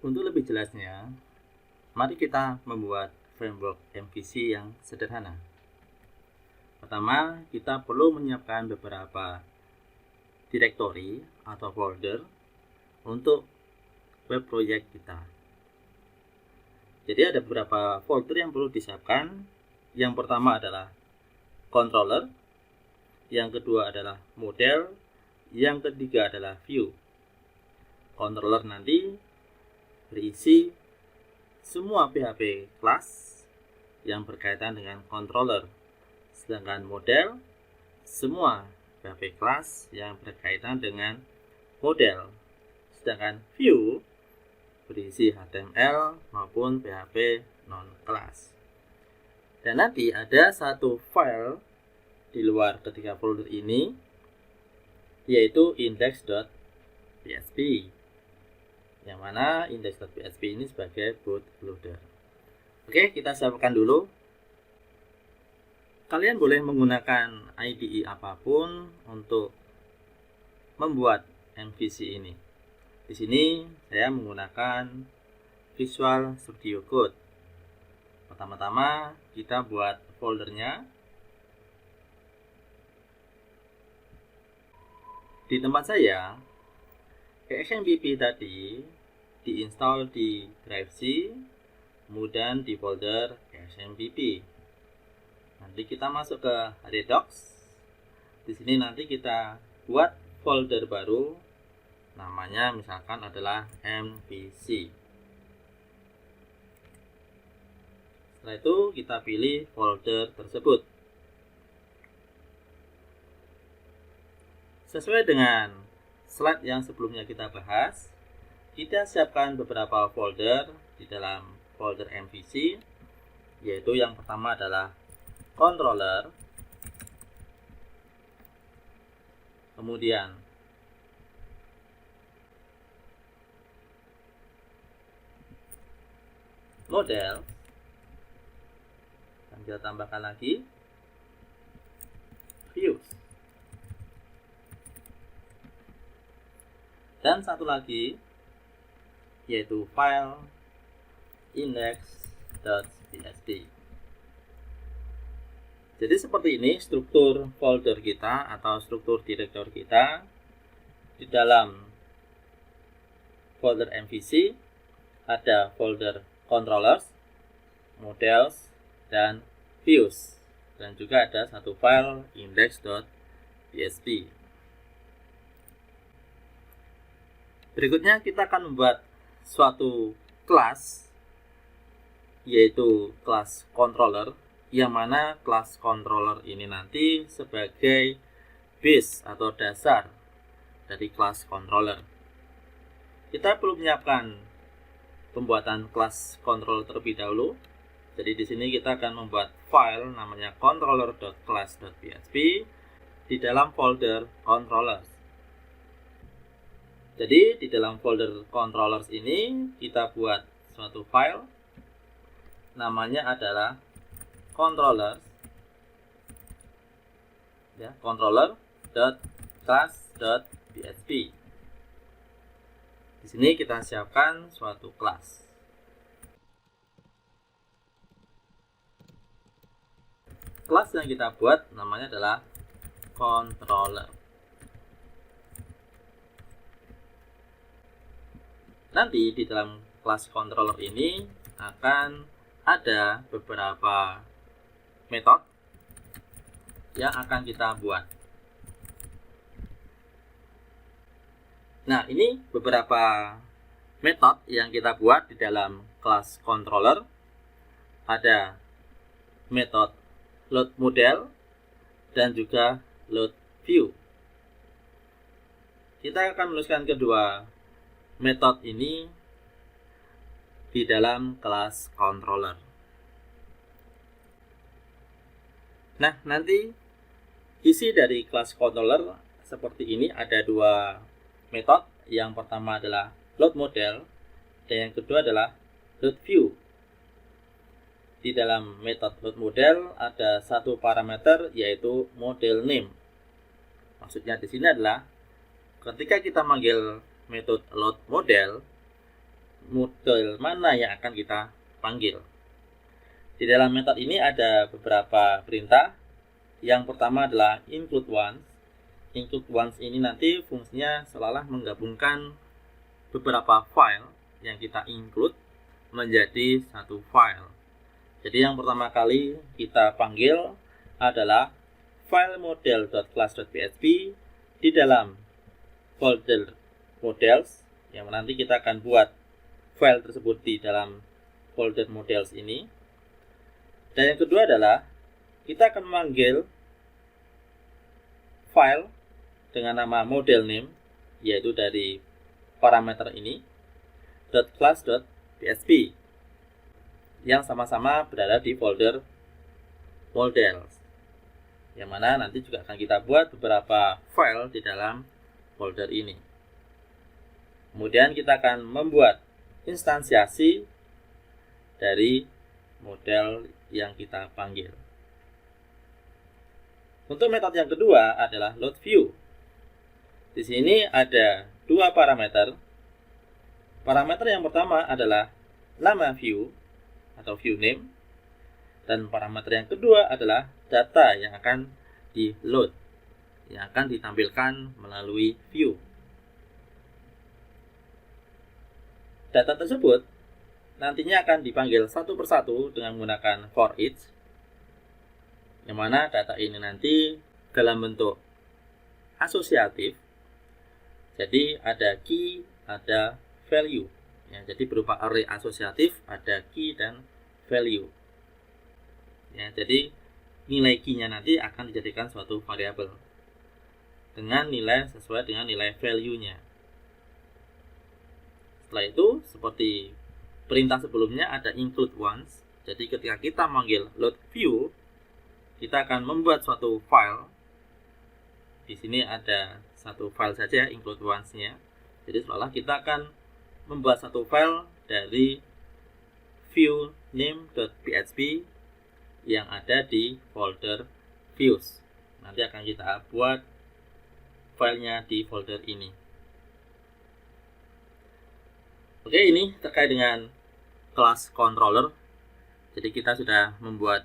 Untuk lebih jelasnya, mari kita membuat framework MVC yang sederhana. Pertama, kita perlu menyiapkan beberapa direktori atau folder untuk web project kita. Jadi ada beberapa folder yang perlu disiapkan. Yang pertama adalah controller, yang kedua adalah model, yang ketiga adalah view. Controller nanti berisi semua PHP class yang berkaitan dengan controller, sedangkan model semua PHP class yang berkaitan dengan model, sedangkan view berisi HTML maupun PHP non-class. Dan nanti ada satu file di luar ketiga folder ini, yaitu index.php, yang mana index.php ini sebagai bootloader. Oke, kita siapkan dulu. Kalian boleh menggunakan IDE apapun untuk membuat MVC ini. Di sini saya menggunakan Visual Studio Code. Pertama-tama kita buat foldernya. Di tempat saya, XMPP tadi diinstal di drive C, kemudian di folder XMPP. Nanti kita masuk ke Redox. Di sini nanti kita buat folder baru, namanya misalkan adalah MVC. Setelah itu kita pilih folder tersebut. Sesuai dengan slide yang sebelumnya kita bahas, kita siapkan beberapa folder di dalam folder MVC, yaitu yang pertama adalah controller, kemudian model, dan kita tambahkan lagi views, dan satu lagi yaitu file index.php. Jadi seperti ini struktur folder kita atau struktur direktor kita. Di dalam folder MVC ada folder controllers, models, dan views, dan juga ada satu file index.php. Berikutnya kita akan membuat suatu kelas, yaitu kelas controller, yang mana kelas controller ini nanti sebagai base atau dasar dari kelas controller. Kita perlu menyiapkan pembuatan kelas controller terlebih dahulu. Jadi di sini kita akan membuat file namanya controller.class.php di dalam folder controllers. Jadi di dalam folder controllers ini kita buat suatu file namanya adalah controllers, ya, controller.class.php. Di sini kita siapkan suatu kelas. Kelas yang kita buat namanya adalah controller. Nanti di dalam kelas controller ini akan ada beberapa metode yang akan kita buat. Nah, ini beberapa metode yang kita buat di dalam kelas controller. Ada metode load model dan juga load view. Kita akan menuliskan kedua metode ini di dalam kelas controller. Nah, nanti isi dari kelas controller seperti ini. Ada dua metode. Yang pertama adalah load model dan yang kedua adalah load view. Di dalam metode load model ada satu parameter yaitu model name. Maksudnya di sini adalah ketika kita manggil metode load model, model mana yang akan kita panggil. Di dalam metode ini ada beberapa perintah. Yang pertama adalah include once. Include once ini nanti fungsinya seolah-olah menggabungkan beberapa file yang kita include menjadi satu file. Jadi yang pertama kali kita panggil adalah file model.class.php di dalam folder models, yang nanti kita akan buat file tersebut di dalam folder models ini. Dan yang kedua adalah kita akan memanggil file dengan nama model name, yaitu dari parameter ini .class.php yang sama-sama berada di folder models, yang mana nanti juga akan kita buat beberapa file di dalam folder ini. Kemudian kita akan membuat instansiasi dari model yang kita panggil. Untuk metode yang kedua adalah load view. Di sini ada dua parameter. Parameter yang pertama adalah nama view atau view name, dan parameter yang kedua adalah data yang akan di-load, yang akan ditampilkan melalui view. Data tersebut nantinya akan dipanggil satu persatu dengan menggunakan for each, yang mana data ini nanti dalam bentuk asosiatif. Jadi ada key, ada value. Ya, jadi berupa array asosiatif, ada key dan value. Ya, jadi nilai key-nya nanti akan dijadikan suatu variabel dengan nilai sesuai dengan nilai value-nya. Setelah itu, seperti perintah sebelumnya, ada include once. Jadi ketika kita manggil load view, kita akan membuat suatu file. Di sini ada satu file saja, include once-nya. Jadi seolah kita akan membuat satu file dari view name.php yang ada di folder views. Nanti akan kita buat filenya di folder ini. Oke, ini terkait dengan class controller. Jadi kita sudah membuat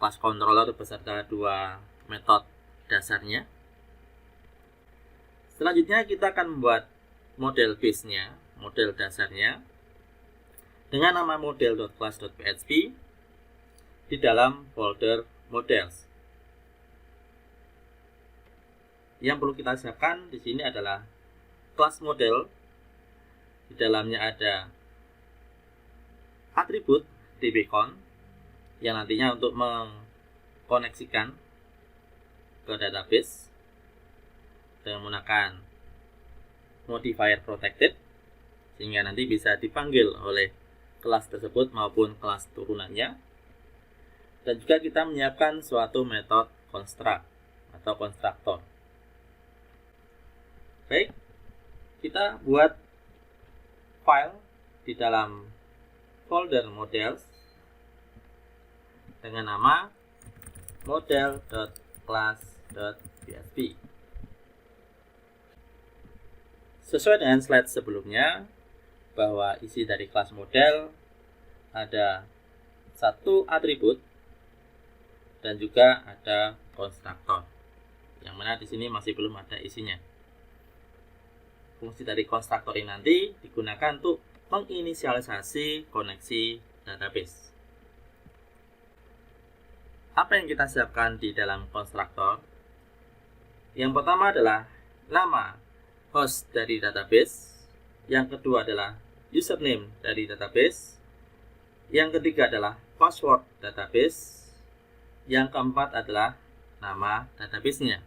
class controller beserta dua metode dasarnya. Selanjutnya kita akan membuat model base-nya, model dasarnya, dengan nama model.class.php di dalam folder models. Yang perlu kita siapkan di sini adalah class model. Di dalamnya ada atribut dbcon yang nantinya untuk mengkoneksikan ke database dengan menggunakan modifier protected, sehingga nanti bisa dipanggil oleh kelas tersebut maupun kelas turunannya. Dan juga kita menyiapkan suatu metode construct atau konstruktor. Baik, kita buat file di dalam folder models dengan nama model.class.php. Sesuai dengan slide sebelumnya, bahwa isi dari kelas model ada satu atribut dan juga ada konstruktor, yang mana di sini masih belum ada isinya. Fungsi dari konstruktor ini nanti digunakan untuk menginisialisasi koneksi database. Apa yang kita siapkan di dalam konstruktor? Yang pertama adalah nama host dari database, yang kedua adalah username dari database, yang ketiga adalah password database, yang keempat adalah nama database-nya.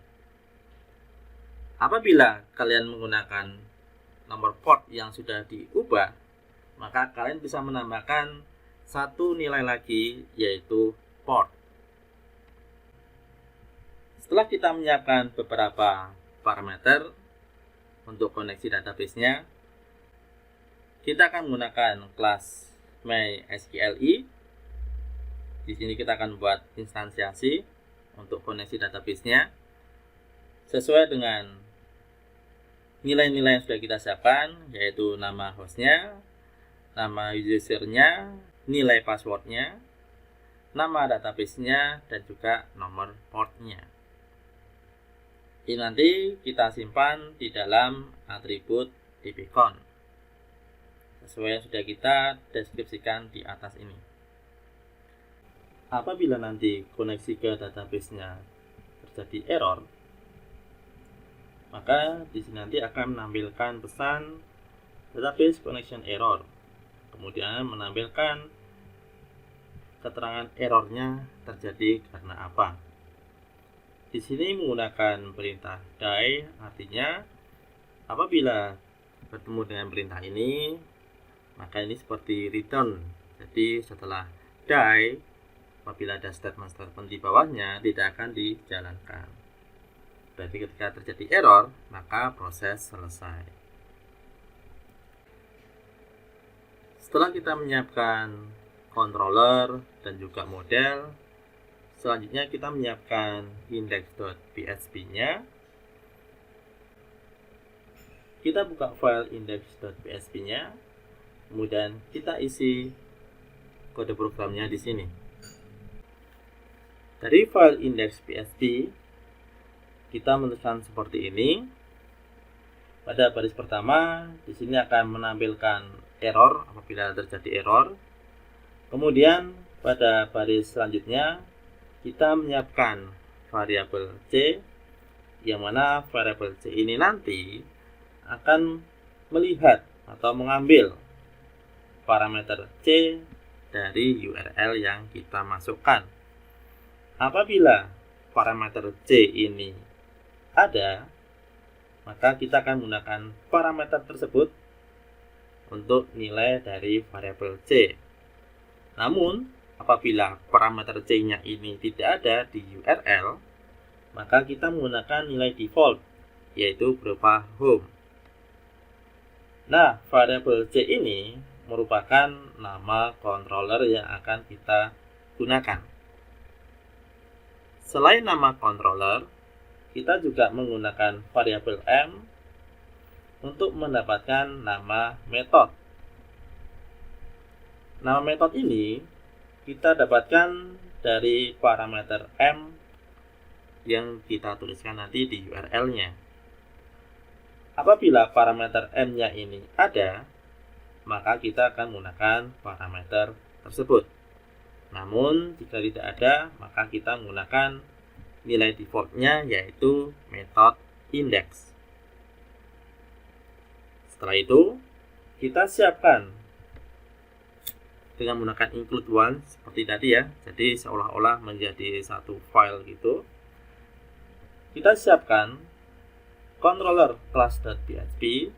Apabila kalian menggunakan nomor port yang sudah diubah, maka kalian bisa menambahkan satu nilai lagi, yaitu port. Setelah kita menyiapkan beberapa parameter untuk koneksi database-nya, kita akan menggunakan kelas MySQLi. Di sini kita akan buat instansiasi untuk koneksi database-nya sesuai dengan nilai-nilai yang sudah kita siapkan, yaitu nama hostnya, nama usernya, nilai passwordnya, nama database-nya, dan juga nomor portnya. Ini nanti kita simpan di dalam atribut dbcon sesuai yang sudah kita deskripsikan di atas ini. Apabila nanti koneksi ke database-nya terjadi error, maka di sini nanti akan menampilkan pesan database connection error, kemudian menampilkan keterangan errornya terjadi karena apa. Di sini menggunakan perintah die, artinya apabila bertemu dengan perintah ini, maka ini seperti return. Jadi setelah die, apabila ada statement di bawahnya, tidak akan dijalankan. Berarti ketika terjadi error, maka proses selesai. Setelah kita menyiapkan controller dan juga model, selanjutnya kita menyiapkan index.php-nya. Kita buka file index.php-nya, kemudian kita isi kode programnya di sini. Dari file index.php, kita menuliskan seperti ini. Pada baris pertama, di sini akan menampilkan error apabila terjadi error. Kemudian pada baris selanjutnya, kita menyiapkan variabel C, yang mana variabel C ini nanti akan melihat atau mengambil parameter C dari URL yang kita masukkan. Apabila parameter C ini ada, maka kita akan menggunakan parameter tersebut untuk nilai dari variabel C. Namun, apabila parameter C-nya ini tidak ada di URL, maka kita menggunakan nilai default, yaitu berupa home. Nah, variabel C ini merupakan nama controller yang akan kita gunakan. Selain nama controller, kita juga menggunakan variabel M untuk mendapatkan nama metode. Nama metode ini kita dapatkan dari parameter M yang kita tuliskan nanti di URL-nya. Apabila parameter M-nya ini ada, maka kita akan menggunakan parameter tersebut. Namun, jika tidak ada, maka kita menggunakan nilai default-nya, yaitu metode index. Setelah itu, kita siapkan dengan menggunakan include one seperti tadi ya. Jadi seolah-olah menjadi satu file gitu. Kita siapkan controller class.php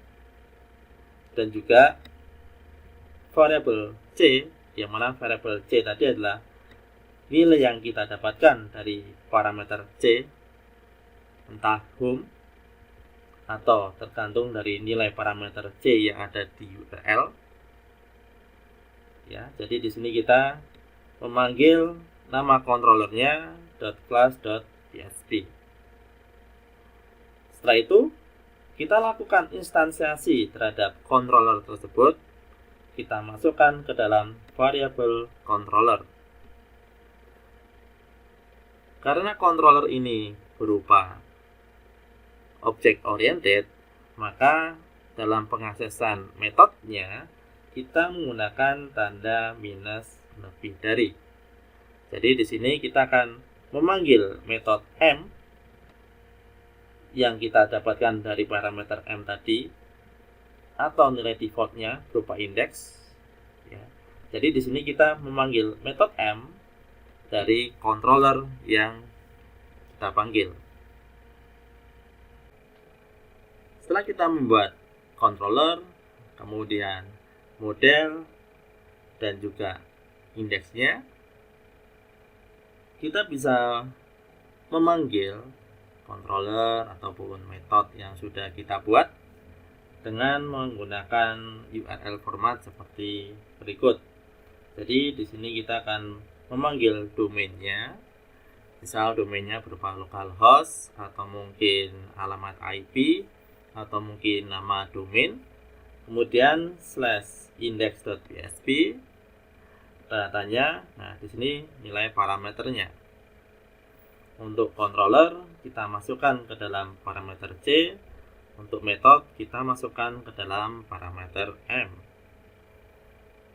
dan juga variabel C, yang mana variabel C tadi adalah nilai yang kita dapatkan dari parameter C, entah home atau tergantung dari nilai parameter C yang ada di URL. Ya, jadi di sini kita memanggil nama controllernya .class.php. Setelah itu, kita lakukan instansiasi terhadap controller tersebut. Kita masukkan ke dalam variabel controller. Karena controller ini berupa object oriented, maka dalam pengaksesan metodenya kita menggunakan tanda minus lebih dari. Jadi di sini kita akan memanggil metode M yang kita dapatkan dari parameter M tadi atau nilai defaultnya berupa index. Ya. Jadi di sini kita memanggil metode M dari controller yang kita panggil. Setelah kita membuat controller, kemudian model, dan juga indeksnya, kita bisa memanggil controller ataupun metode yang sudah kita buat dengan menggunakan URL format seperti berikut. Jadi di sini kita akan memanggil domainnya, misal domainnya berupa localhost atau mungkin alamat IP atau mungkin nama domain. kemudian /index.php tanda tanya. Nah, di sini nilai parameternya. Untuk controller kita masukkan ke dalam parameter C, untuk metode kita masukkan ke dalam parameter M.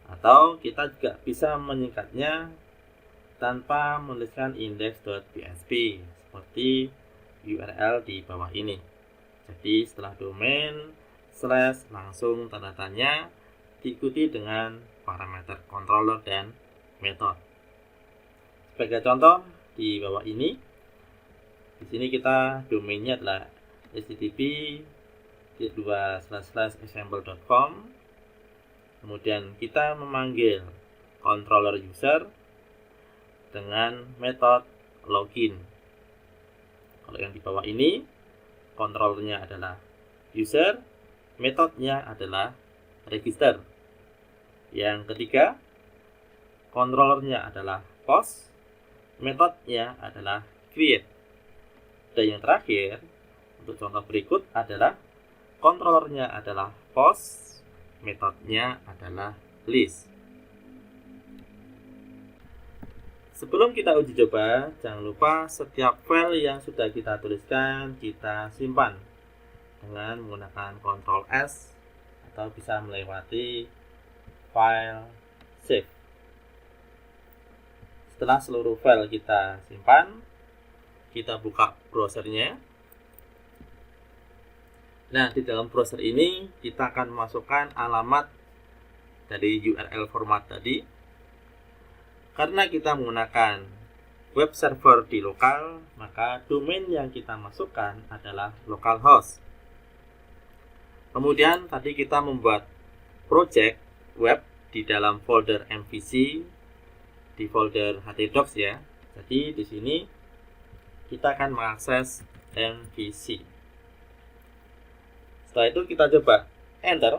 Atau kita juga bisa menyingkatnya tanpa menuliskan index.php seperti URL di bawah ini. Jadi setelah domain / langsung tanda tanya diikuti dengan parameter controller dan metode. Sebagai contoh di bawah ini, di sini kita domainnya adalah http://example.com. Kemudian kita memanggil controller user dengan metode login. Kalau yang di bawah ini, controllernya adalah user, metodenya adalah register. Yang ketiga, controllernya adalah post, metodenya adalah create. Dan yang terakhir, untuk contoh berikut adalah controllernya adalah post, metodenya adalah list. Sebelum kita uji coba, jangan lupa setiap file yang sudah kita tuliskan kita simpan dengan menggunakan Ctrl S atau bisa melewati file save. Setelah seluruh file kita simpan, kita buka browsernya. Nah, di dalam browser ini kita akan memasukkan alamat dari URL format tadi. Karena kita menggunakan web server di lokal, maka domain yang kita masukkan adalah localhost. Kemudian tadi kita membuat project web di dalam folder MVC, di folder htdocs ya. Jadi di sini kita akan mengakses MVC. Setelah itu kita coba enter,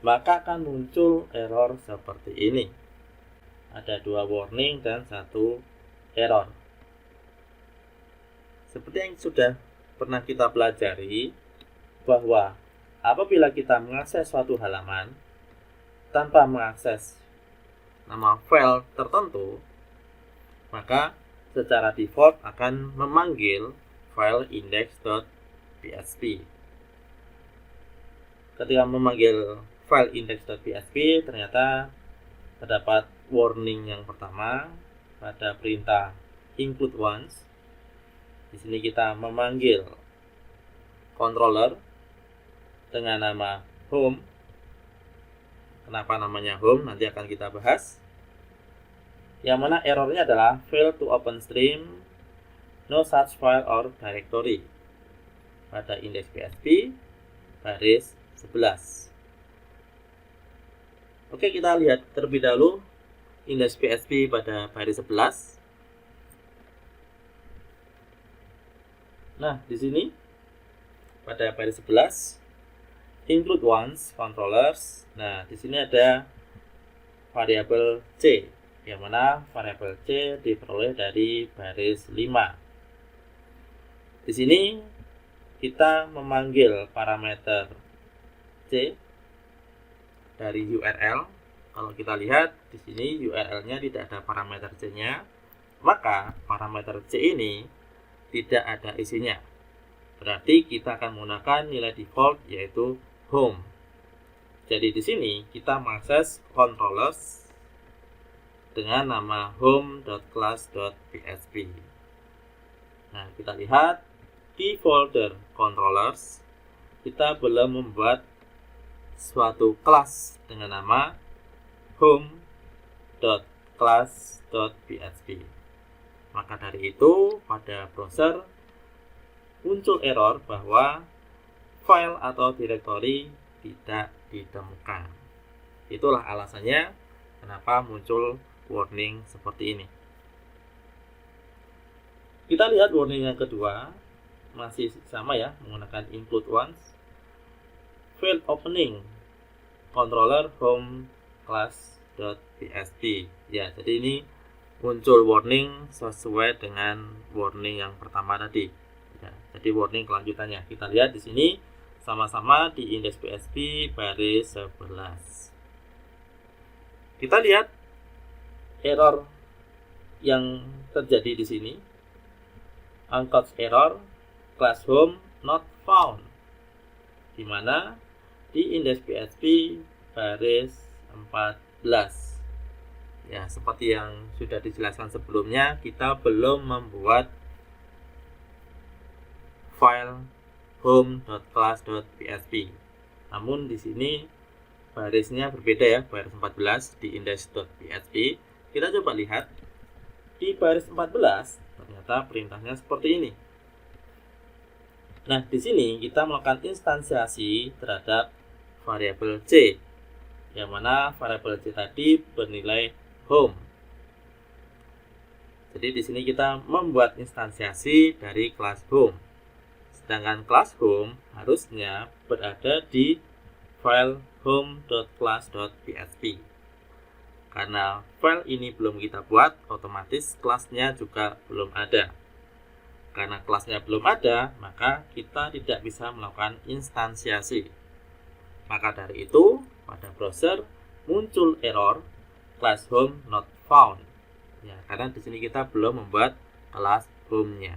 maka akan muncul error seperti ini. Ada 2 warning dan 1 error. Seperti yang sudah pernah kita pelajari, bahwa apabila kita mengakses suatu halaman tanpa mengakses nama file tertentu, maka secara default akan memanggil file index.php. Ketika memanggil file index.php, ternyata terdapat warning yang pertama pada perintah include once. Di sini kita memanggil controller dengan nama home. Kenapa namanya home? Nanti akan kita bahas. Yang mana errornya adalah fail to open stream, no such file or directory pada index.php baris 11. Oke, kita lihat terlebih dahulu index.php pada baris 11. Nah, di sini pada baris 11 include once controllers. Nah, di sini ada variabel C, yang mana variabel C diperoleh dari baris 5. Di sini kita memanggil parameter C dari URL. Kalau kita lihat di sini URL-nya tidak ada parameter C-nya, maka parameter C ini tidak ada isinya. Berarti kita akan menggunakan nilai default yaitu home. Jadi di sini kita mengakses controllers dengan nama home.class.php. Nah, kita lihat di folder controllers kita belum membuat suatu kelas dengan nama home.class.php. Maka dari itu pada browser muncul error bahwa file atau directory tidak ditemukan. Itulah alasannya kenapa muncul warning seperti ini. Kita lihat warning yang kedua, masih sama ya, menggunakan include once. Failed opening controller home class.php. Ya, jadi ini muncul warning sesuai dengan warning yang pertama tadi. Ya, jadi warning kelanjutannya. Kita lihat di sini sama-sama di indeks PHP baris 11. Kita lihat error yang terjadi di sini. Uncouch error class home not found, di mana di indeks PHP baris 14. Ya, seperti yang sudah dijelaskan sebelumnya, kita belum membuat file home.class.php. Namun di sini barisnya berbeda ya, baris 14 di index.php. Kita coba lihat di baris 14, ternyata perintahnya seperti ini. Nah, di sini kita melakukan instansiasi terhadap variabel C, yang mana variabel C tadi bernilai home. Jadi di sini kita membuat instansiasi dari kelas home. Sedangkan kelas home harusnya berada di file home.class.php. Karena file ini belum kita buat, otomatis kelasnya juga belum ada. Karena kelasnya belum ada, maka kita tidak bisa melakukan instansiasi. Maka dari itu, pada browser muncul error class home not found. Ya, karena di sini kita belum membuat kelas home-nya.